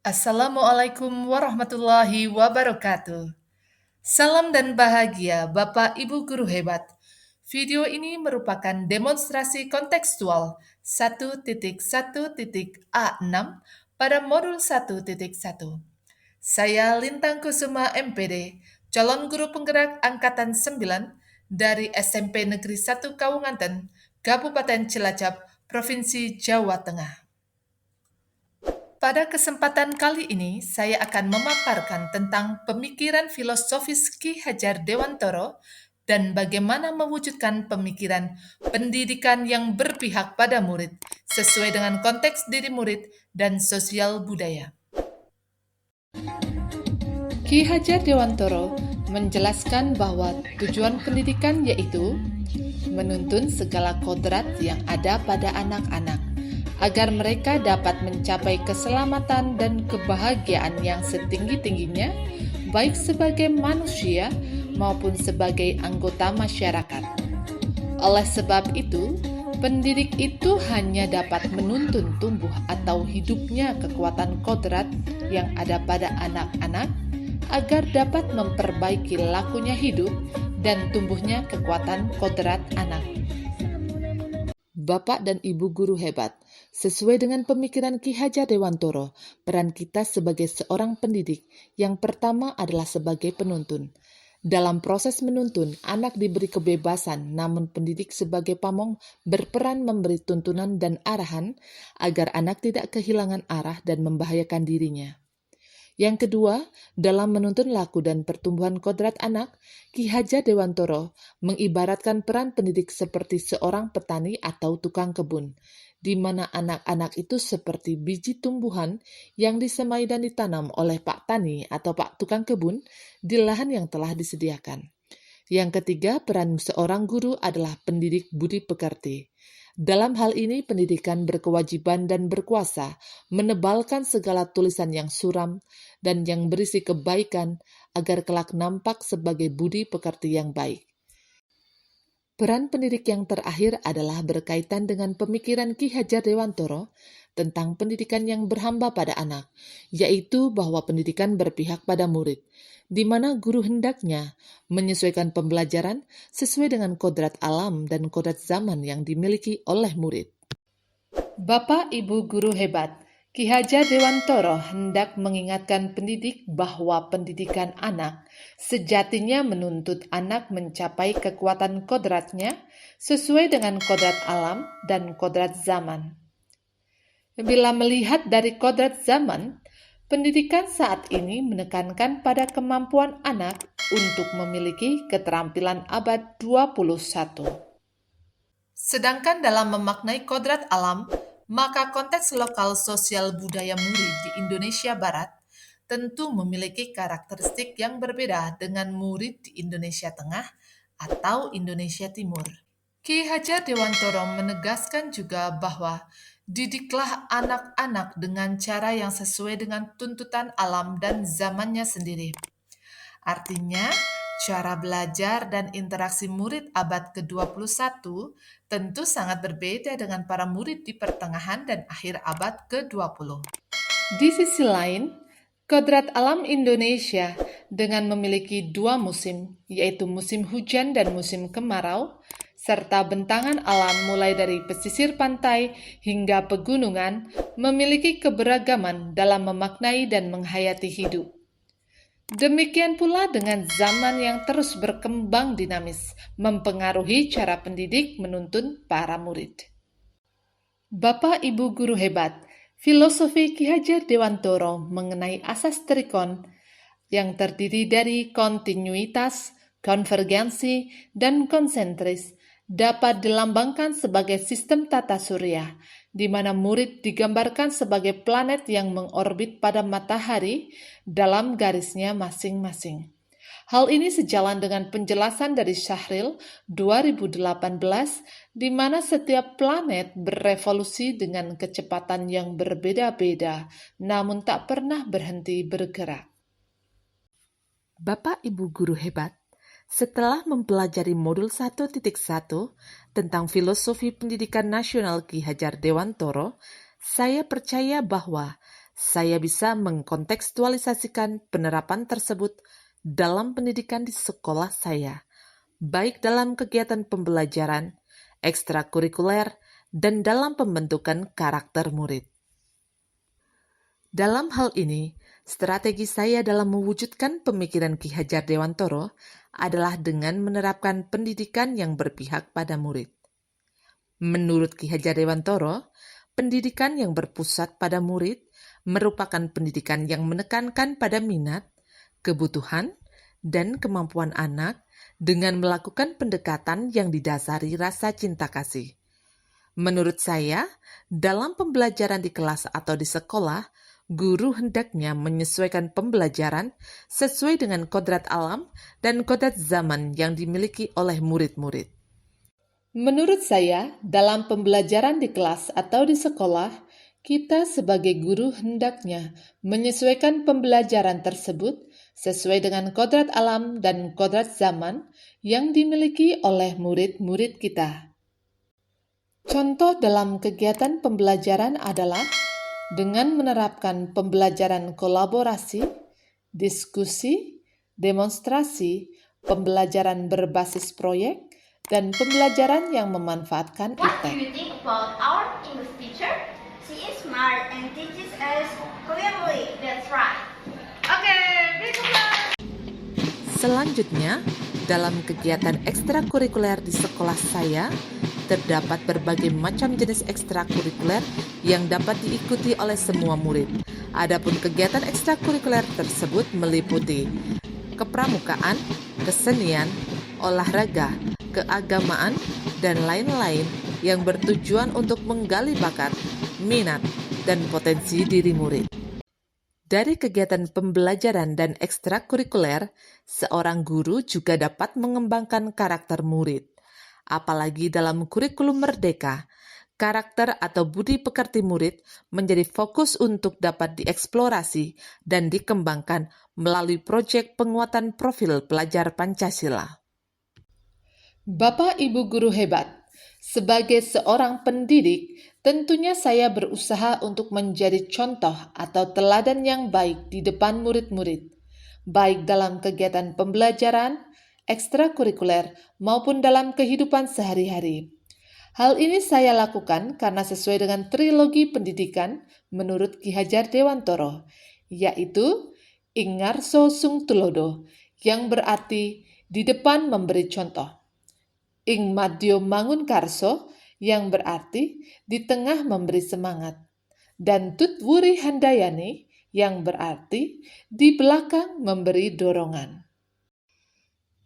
Assalamualaikum warahmatullahi wabarakatuh. Salam dan bahagia Bapak Ibu Guru Hebat. Video ini merupakan demonstrasi kontekstual 1.1.A6 pada modul 1.1. Saya Lintang Kusuma MPD, calon guru penggerak angkatan 9 dari SMP Negeri 1 Kaunganten, Kabupaten Cilacap, Provinsi Jawa Tengah. Pada kesempatan kali ini, saya akan memaparkan tentang pemikiran filosofis Ki Hajar Dewantoro dan bagaimana mewujudkan pemikiran pendidikan yang berpihak pada murid sesuai dengan konteks diri murid dan sosial budaya. Ki Hajar Dewantoro menjelaskan bahwa tujuan pendidikan yaitu menuntun segala kodrat yang ada pada anak-anak agar mereka dapat mencapai keselamatan dan kebahagiaan yang setinggi-tingginya, baik sebagai manusia maupun sebagai anggota masyarakat. Oleh sebab itu, pendidik itu hanya dapat menuntun tumbuh atau hidupnya kekuatan kodrat yang ada pada anak-anak agar dapat memperbaiki lakunya hidup dan tumbuhnya kekuatan kodrat anak. Bapak dan Ibu guru hebat, sesuai dengan pemikiran Ki Hajar Dewantoro, peran kita sebagai seorang pendidik yang pertama adalah sebagai penuntun. Dalam proses menuntun, anak diberi kebebasan, namun pendidik sebagai pamong berperan memberi tuntunan dan arahan agar anak tidak kehilangan arah dan membahayakan dirinya. Yang kedua, dalam menuntun laku dan pertumbuhan kodrat anak, Ki Hajar Dewantoro mengibaratkan peran pendidik seperti seorang petani atau tukang kebun, di mana anak-anak itu seperti biji tumbuhan yang disemai dan ditanam oleh Pak Tani atau Pak Tukang Kebun di lahan yang telah disediakan. Yang ketiga, peran seorang guru adalah pendidik budi pekerti. Dalam hal ini, pendidikan berkewajiban dan berkuasa menebalkan segala tulisan yang suram dan yang berisi kebaikan agar kelak nampak sebagai budi pekerti yang baik. Peran pendidik yang terakhir adalah berkaitan dengan pemikiran Ki Hajar Dewantoro tentang pendidikan yang berhamba pada anak, yaitu bahwa pendidikan berpihak pada murid, di mana guru hendaknya menyesuaikan pembelajaran sesuai dengan kodrat alam dan kodrat zaman yang dimiliki oleh murid. Bapak Ibu guru hebat, Ki Hajar Dewantoro hendak mengingatkan pendidik bahwa pendidikan anak sejatinya menuntut anak mencapai kekuatan kodratnya sesuai dengan kodrat alam dan kodrat zaman. Bila melihat dari kodrat zaman, pendidikan saat ini menekankan pada kemampuan anak untuk memiliki keterampilan abad 21. Sedangkan dalam memaknai kodrat alam, maka konteks lokal sosial budaya murid di Indonesia Barat tentu memiliki karakteristik yang berbeda dengan murid di Indonesia Tengah atau Indonesia Timur. Ki Hajar Dewantoro menegaskan juga bahwa didiklah anak-anak dengan cara yang sesuai dengan tuntutan alam dan zamannya sendiri. Artinya, cara belajar dan interaksi murid abad ke-21 tentu sangat berbeda dengan para murid di pertengahan dan akhir abad ke-20. Di sisi lain, kodrat alam Indonesia dengan memiliki dua musim, yaitu musim hujan dan musim kemarau, serta bentangan alam mulai dari pesisir pantai hingga pegunungan, memiliki keberagaman dalam memaknai dan menghayati hidup. Demikian pula dengan zaman yang terus berkembang dinamis, mempengaruhi cara pendidik menuntun para murid. Bapak Ibu guru hebat, filosofi Ki Hajar Dewantoro mengenai asas trikon yang terdiri dari kontinuitas, konvergensi, dan konsentris dapat dilambangkan sebagai sistem tata surya, di mana murid digambarkan sebagai planet yang mengorbit pada matahari dalam garisnya masing-masing. Hal ini sejalan dengan penjelasan dari Syahril 2018, di mana setiap planet berevolusi dengan kecepatan yang berbeda-beda, namun tak pernah berhenti bergerak. Bapak Ibu guru hebat, setelah mempelajari modul 1.1 tentang filosofi pendidikan nasional Ki Hajar Dewantoro, saya percaya bahwa saya bisa mengkontekstualisasikan penerapan tersebut dalam pendidikan di sekolah saya, baik dalam kegiatan pembelajaran, ekstrakurikuler, dan dalam pembentukan karakter murid. Dalam hal ini, strategi saya dalam mewujudkan pemikiran Ki Hajar Dewantoro adalah dengan menerapkan pendidikan yang berpihak pada murid. Menurut Ki Hajar Dewantoro, pendidikan yang berpusat pada murid merupakan pendidikan yang menekankan pada minat, kebutuhan, dan kemampuan anak dengan melakukan pendekatan yang didasari rasa cinta kasih. Menurut saya, dalam pembelajaran di kelas atau di sekolah, guru hendaknya menyesuaikan pembelajaran sesuai dengan kodrat alam dan kodrat zaman yang dimiliki oleh murid-murid. Menurut saya, dalam pembelajaran di kelas atau di sekolah, kita sebagai guru hendaknya menyesuaikan pembelajaran tersebut sesuai dengan kodrat alam dan kodrat zaman yang dimiliki oleh murid-murid kita. Contoh dalam kegiatan pembelajaran adalah dengan menerapkan pembelajaran kolaborasi, diskusi, demonstrasi, pembelajaran berbasis proyek, dan pembelajaran yang memanfaatkan What do IPTEK. you think about our English teacher? She is smart and teaches us clearly. That's right. Okay, big applause. Selanjutnya, dalam kegiatan ekstrakurikuler di sekolah saya, terdapat berbagai macam jenis ekstrakurikuler yang dapat diikuti oleh semua murid. Adapun kegiatan ekstrakurikuler tersebut meliputi kepramukaan, kesenian, olahraga, keagamaan, dan lain-lain yang bertujuan untuk menggali bakat, minat, dan potensi diri murid. Dari kegiatan pembelajaran dan ekstrakurikuler, seorang guru juga dapat mengembangkan karakter murid. Apalagi dalam kurikulum merdeka, karakter atau budi pekerti murid menjadi fokus untuk dapat dieksplorasi dan dikembangkan melalui proyek penguatan profil pelajar Pancasila. Bapak Ibu guru hebat, sebagai seorang pendidik, tentunya saya berusaha untuk menjadi contoh atau teladan yang baik di depan murid-murid, baik dalam kegiatan pembelajaran, ekstrakurikuler, maupun dalam kehidupan sehari-hari. Hal ini saya lakukan karena sesuai dengan trilogi pendidikan menurut Ki Hajar Dewantoro, yaitu Ingarso Sung Tulodo, yang berarti di depan memberi contoh. Ing Madyo Mangun Karso, yang berarti di tengah memberi semangat. Dan Tut Wuri Handayani, yang berarti di belakang memberi dorongan.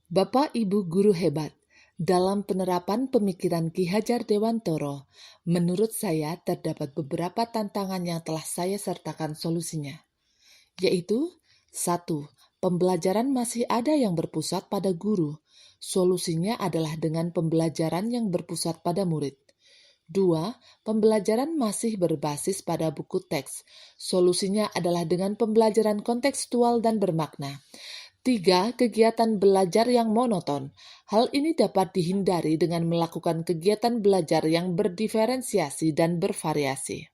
Bapak Ibu guru hebat, dalam penerapan pemikiran Ki Hajar Dewantoro, menurut saya terdapat beberapa tantangan yang telah saya sertakan solusinya, yaitu 1. Pembelajaran masih ada yang berpusat pada guru. Solusinya adalah dengan pembelajaran yang berpusat pada murid. 2. Pembelajaran masih berbasis pada buku teks. Solusinya adalah dengan pembelajaran kontekstual dan bermakna. 3. Kegiatan belajar yang monoton. Hal ini dapat dihindari dengan melakukan kegiatan belajar yang berdiferensiasi dan bervariasi.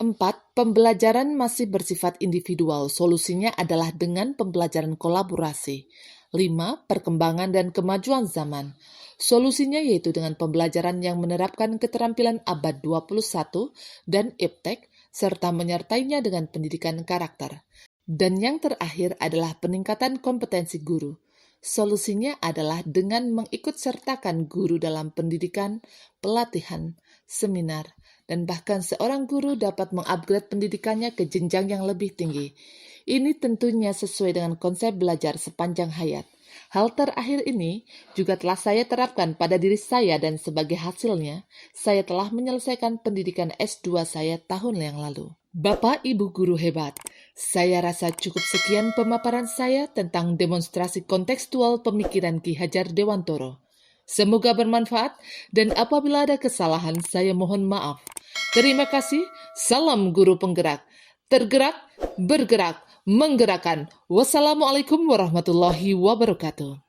4. Pembelajaran masih bersifat individual. Solusinya adalah dengan pembelajaran kolaborasi. 5. Perkembangan dan kemajuan zaman. Solusinya yaitu dengan pembelajaran yang menerapkan keterampilan abad 21 dan IPTEK, serta menyertainya dengan pendidikan karakter. Dan yang terakhir adalah peningkatan kompetensi guru. Solusinya adalah dengan mengikutsertakan guru dalam pendidikan, pelatihan, seminar, dan bahkan seorang guru dapat mengupgrade pendidikannya ke jenjang yang lebih tinggi. Ini tentunya sesuai dengan konsep belajar sepanjang hayat. Hal terakhir ini juga telah saya terapkan pada diri saya dan sebagai hasilnya, saya telah menyelesaikan pendidikan S2 saya tahun yang lalu. Bapak Ibu guru hebat, saya rasa cukup sekian pemaparan saya tentang demonstrasi kontekstual pemikiran Ki Hajar Dewantoro. Semoga bermanfaat dan apabila ada kesalahan saya mohon maaf. Terima kasih, salam guru penggerak. Tergerak, bergerak, menggerakkan. Wassalamualaikum warahmatullahi wabarakatuh.